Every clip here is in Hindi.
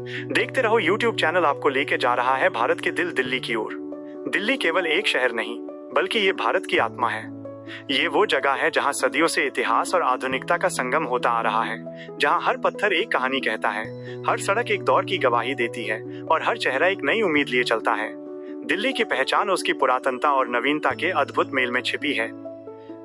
देखते रहो YouTube चैनल आपको लेके जा रहा है भारत के दिल दिल्ली की ओर। दिल्ली केवल एक शहर नहीं, बल्कि ये भारत की आत्मा है। ये वो जगह है जहाँ सदियों से इतिहास और आधुनिकता का संगम होता आ रहा है, जहाँ हर पत्थर एक कहानी कहता है, हर सड़क एक दौर की गवाही देती है और हर चेहरा एक नई उम्मीद लिए चलता है। दिल्ली की पहचान उसकी पुरातनता और नवीनता के अद्भुत मेल में छिपी है।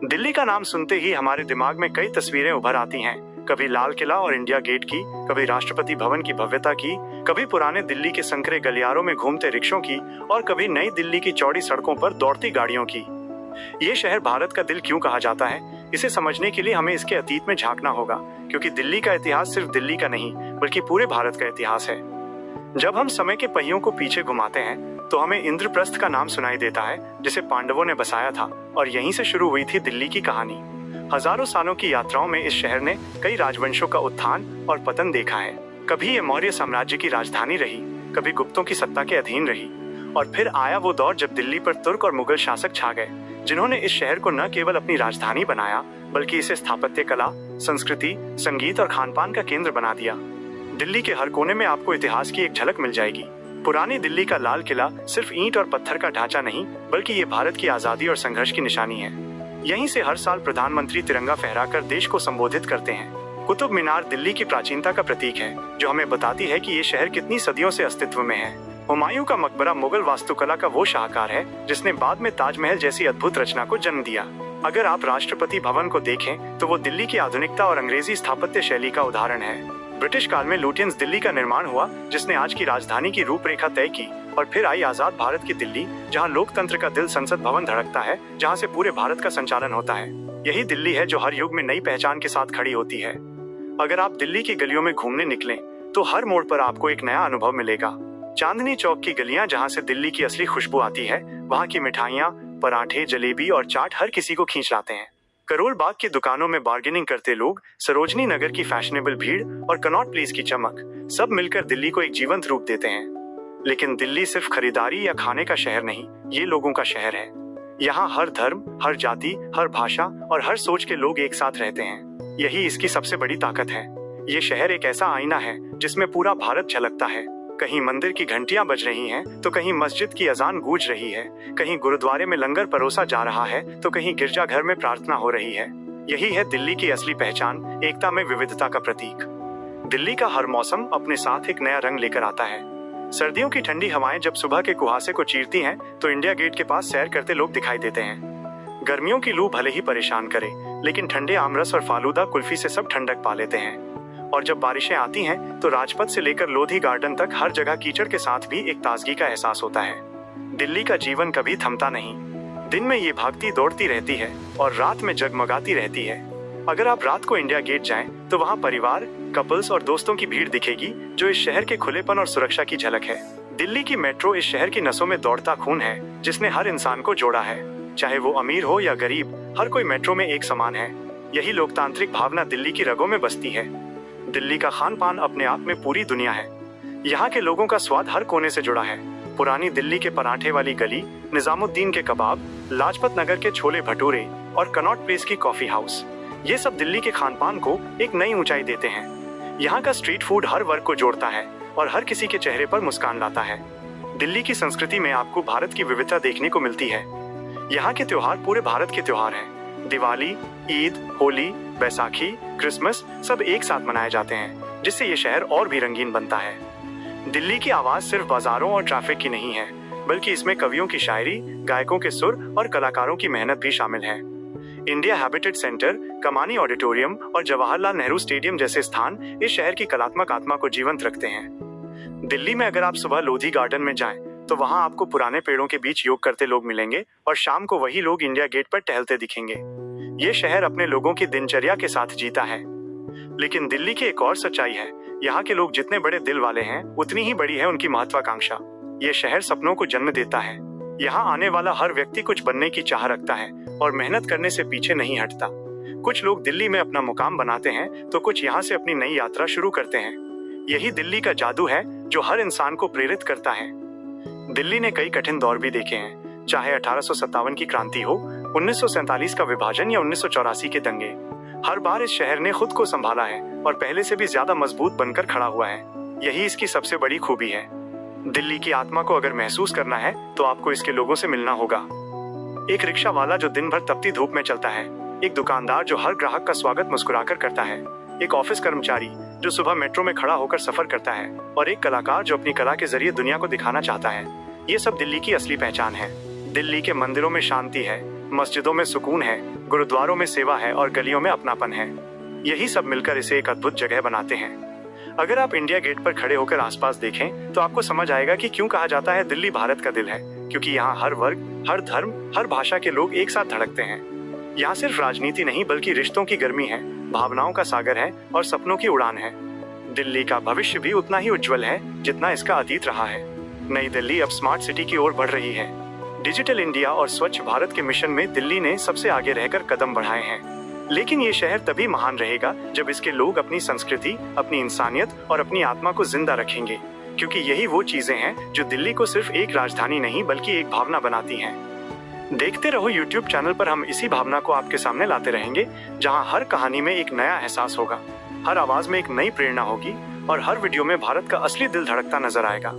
दिल्ली का नाम सुनते ही हमारे दिमाग में कई तस्वीरें उभर आती हैं, कभी लाल किला और इंडिया गेट की, कभी राष्ट्रपति भवन की भव्यता की, कभी पुराने दिल्ली के संकरे गलियारों में घूमते रिक्शों की और कभी नई दिल्ली की चौड़ी सड़कों पर दौड़ती गाड़ियों की। ये शहर भारत का दिल क्यों कहा जाता है, इसे समझने के लिए हमें इसके अतीत में झांकना होगा, क्योंकि दिल्ली का इतिहास सिर्फ दिल्ली का नहीं बल्कि पूरे भारत का इतिहास है। जब हम समय के पहियों को पीछे घुमाते हैं तो हमें इंद्रप्रस्थ का नाम सुनाई देता है, जिसे पांडवों ने बसाया था, और यहीं से शुरू हुई थी दिल्ली की कहानी। हजारों सालों की यात्राओं में इस शहर ने कई राजवंशों का उत्थान और पतन देखा है। कभी ये मौर्य साम्राज्य की राजधानी रही, कभी गुप्तों की सत्ता के अधीन रही, और फिर आया वो दौर जब दिल्ली पर तुर्क और मुगल शासक छा गए, जिन्होंने इस शहर को न केवल अपनी राजधानी बनाया बल्कि इसे स्थापत्य कला, संस्कृति, संगीत और खानपान का केंद्र बना दिया। दिल्ली के हर कोने में आपको इतिहास की एक झलक मिल जाएगी। पुरानी दिल्ली का लाल किला सिर्फ ईंट और पत्थर का ढांचा नहीं, बल्कि ये भारत की आजादी और संघर्ष की निशानी है। यहीं से हर साल प्रधानमंत्री तिरंगा फहराकर देश को संबोधित करते हैं। कुतुब मीनार दिल्ली की प्राचीनता का प्रतीक है, जो हमें बताती है कि ये शहर कितनी सदियों से अस्तित्व में है। हुमायूं का मकबरा मुगल वास्तुकला का वो शाहकार है जिसने बाद में ताजमहल जैसी अद्भुत रचना को जन्म दिया। अगर आप राष्ट्रपति भवन को देखें तो वो दिल्ली की आधुनिकता और अंग्रेजी स्थापत्य शैली का उदाहरण है। ब्रिटिश काल में लुटियंस दिल्ली का निर्माण हुआ, जिसने आज की राजधानी की रूपरेखा तय की, और फिर आई आजाद भारत की दिल्ली, जहां लोकतंत्र का दिल संसद भवन धड़कता है, जहां से पूरे भारत का संचालन होता है। यही दिल्ली है जो हर युग में नई पहचान के साथ खड़ी होती है। अगर आप दिल्ली की गलियों में घूमने निकलें तो हर मोड़ पर आपको एक नया अनुभव मिलेगा। चांदनी चौक की गलियां, जहां से दिल्ली की असली खुशबू आती है, वहां की मिठाइयां, पराठे, जलेबी और चाट हर किसी को खींच लाते हैं। करोल बाग की दुकानों में बार्गेनिंग करते लोग, सरोजनी नगर की फैशनेबल भीड़ और कनॉट प्लेस की चमक, सब मिलकर दिल्ली को एक जीवंत रूप देते हैं। लेकिन दिल्ली सिर्फ खरीदारी या खाने का शहर नहीं, ये लोगों का शहर है। यहाँ हर धर्म, हर जाति, हर भाषा और हर सोच के लोग एक साथ रहते हैं। यही इसकी सबसे बड़ी ताकत है। ये शहर एक ऐसा आईना है जिसमें पूरा भारत झलकता है। कहीं मंदिर की घंटियां बज रही हैं, तो कहीं मस्जिद की अजान गूंज रही है, कहीं गुरुद्वारे में लंगर परोसा जा रहा है, तो कहीं गिरजाघर में प्रार्थना हो रही है। यही है दिल्ली की असली पहचान, एकता में विविधता का प्रतीक। दिल्ली का हर मौसम अपने साथ एक नया रंग लेकर आता है। सर्दियों की ठंडी हवाएं जब सुबह के कुहासे को चीरती हैं, तो इंडिया गेट के पास सैर करते लोग दिखाई देते हैं। गर्मियों की लू भले ही परेशान करे, लेकिन ठंडे आमरस और फालूदा कुल्फी से सब ठंडक पा लेते हैं। और जब बारिशें आती हैं, तो राजपथ से लेकर लोधी गार्डन तक हर जगह कीचड़ के साथ भी एक ताजगी का एहसास होता है। दिल्ली का जीवन कभी थमता नहीं। दिन में ये भागती दौड़ती रहती है और रात में जगमगाती रहती है। अगर आप रात को इंडिया गेट जाएं, तो वहाँ परिवार, कपल्स और दोस्तों की भीड़ दिखेगी, जो इस शहर के खुलेपन और सुरक्षा की झलक है। दिल्ली की मेट्रो इस शहर की नसों में दौड़ता खून है, जिसने हर इंसान को जोड़ा है। चाहे वो अमीर हो या गरीब, हर कोई मेट्रो में एक समान है। यही लोकतांत्रिक भावना दिल्ली की रगों में बसती है। दिल्ली का खान पान अपने आप में पूरी दुनिया है। यहाँ के लोगों का स्वाद हर कोने से जुड़ा है। पुरानी दिल्ली के पराठे वाली गली, निजामुद्दीन के कबाब, लाजपत नगर के छोले भटूरे और कनॉट प्लेस की कॉफी हाउस, ये सब दिल्ली के खान पान को एक नई ऊंचाई देते हैं। यहाँ का स्ट्रीट फूड हर वर्ग को जोड़ता है और हर किसी के चेहरे पर मुस्कान लाता है। दिल्ली की संस्कृति में आपको भारत की विविधता देखने को मिलती है। यहाँ के त्योहार पूरे भारत के त्योहार हैं। दिवाली, ईद, होली, बैसाखी, क्रिसमस सब एक साथ मनाए जाते हैं, जिससे ये शहर और भी रंगीन बनता है। दिल्ली की आवाज सिर्फ बाजारों और ट्रैफिक की नहीं है, बल्कि इसमें कवियों की शायरी, गायकों के सुर और कलाकारों की मेहनत भी शामिल है। इंडिया हैबिटेट सेंटर, कमानी ऑडिटोरियम और जवाहरलाल नेहरू स्टेडियम जैसे स्थान इस शहर की कलात्मक आत्मा को जीवंत रखते हैं। दिल्ली में अगर आप सुबह लोधी गार्डन में जाएं, तो वहां आपको पुराने पेड़ों के बीच योग करते लोग मिलेंगे और शाम को वही लोग इंडिया गेट पर टहलते दिखेंगे। ये शहर अपने लोगों की दिनचर्या के साथ जीता है। लेकिन दिल्ली की एक और सच्चाई है, यहाँ के लोग जितने बड़े दिल वाले हैं, उतनी ही बड़ी है उनकी महत्वाकांक्षा। ये शहर सपनों को जन्म देता है। यहाँ आने वाला हर व्यक्ति कुछ बनने की चाह रखता है और मेहनत करने से पीछे नहीं हटता। कुछ लोग दिल्ली में अपना मुकाम बनाते हैं, तो कुछ यहाँ से अपनी नई यात्रा शुरू करते हैं। यही दिल्ली का जादू है, जो हर इंसान को प्रेरित करता है। दिल्ली ने कई कठिन दौर भी देखे हैं, चाहे 1857 की क्रांति हो, 1947 का विभाजन या 1984 के दंगे। हर बार इस शहर ने खुद को संभाला है और पहले से भी ज्यादा मजबूत बनकर खड़ा हुआ है। यही इसकी सबसे बड़ी खूबी है। दिल्ली की आत्मा को अगर महसूस करना है तो आपको इसके लोगों से मिलना होगा। एक रिक्शा वाला जो दिन भर तपती धूप में चलता है, एक दुकानदार जो हर ग्राहक का स्वागत मुस्कुराकर करता है, एक ऑफिस कर्मचारी जो सुबह मेट्रो में खड़ा होकर सफर करता है, और एक कलाकार जो अपनी कला के जरिए दुनिया को दिखाना चाहता है। ये सब दिल्ली की असली पहचान है। दिल्ली के मंदिरों में शांति है, मस्जिदों में सुकून है, गुरुद्वारों में सेवा है और गलियों में अपनापन है। यही सब मिलकर इसे एक अद्भुत जगह बनाते हैं। अगर आप इंडिया गेट पर खड़े होकर आसपास देखें तो आपको समझ आएगा कि क्यों कहा जाता है दिल्ली भारत का दिल है। क्योंकि यहाँ हर वर्ग, हर धर्म, हर भाषा के लोग एक साथ धड़कते हैं। यहाँ सिर्फ राजनीति नहीं बल्कि रिश्तों की गर्मी है, भावनाओं का सागर है और सपनों की उड़ान है। दिल्ली का भविष्य भी उतना ही उज्जवल है जितना इसका अतीत रहा है। नई दिल्ली अब स्मार्ट सिटी की ओर बढ़ रही है। डिजिटल इंडिया और स्वच्छ भारत के मिशन में दिल्ली ने सबसे आगे रहकर कदम बढ़ाए हैं। लेकिन ये शहर तभी महान रहेगा जब इसके लोग अपनी संस्कृति, अपनी इंसानियत और अपनी आत्मा को जिंदा रखेंगे। क्योंकि यही वो चीजें हैं जो दिल्ली को सिर्फ एक राजधानी नहीं बल्कि एक भावना बनाती हैं। देखते रहो YouTube चैनल पर, हम इसी भावना को आपके सामने लाते रहेंगे, जहां हर कहानी में एक नया एहसास होगा, हर आवाज में एक नई प्रेरणा होगी और हर वीडियो में भारत का असली दिल धड़कता नजर आएगा।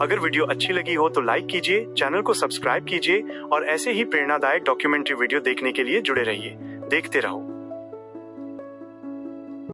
अगर वीडियो अच्छी लगी हो तो लाइक कीजिए, चैनल को सब्सक्राइब कीजिए और ऐसे ही प्रेरणादायक डॉक्यूमेंट्री वीडियो देखने के लिए जुड़े रहिए। देखते रहो।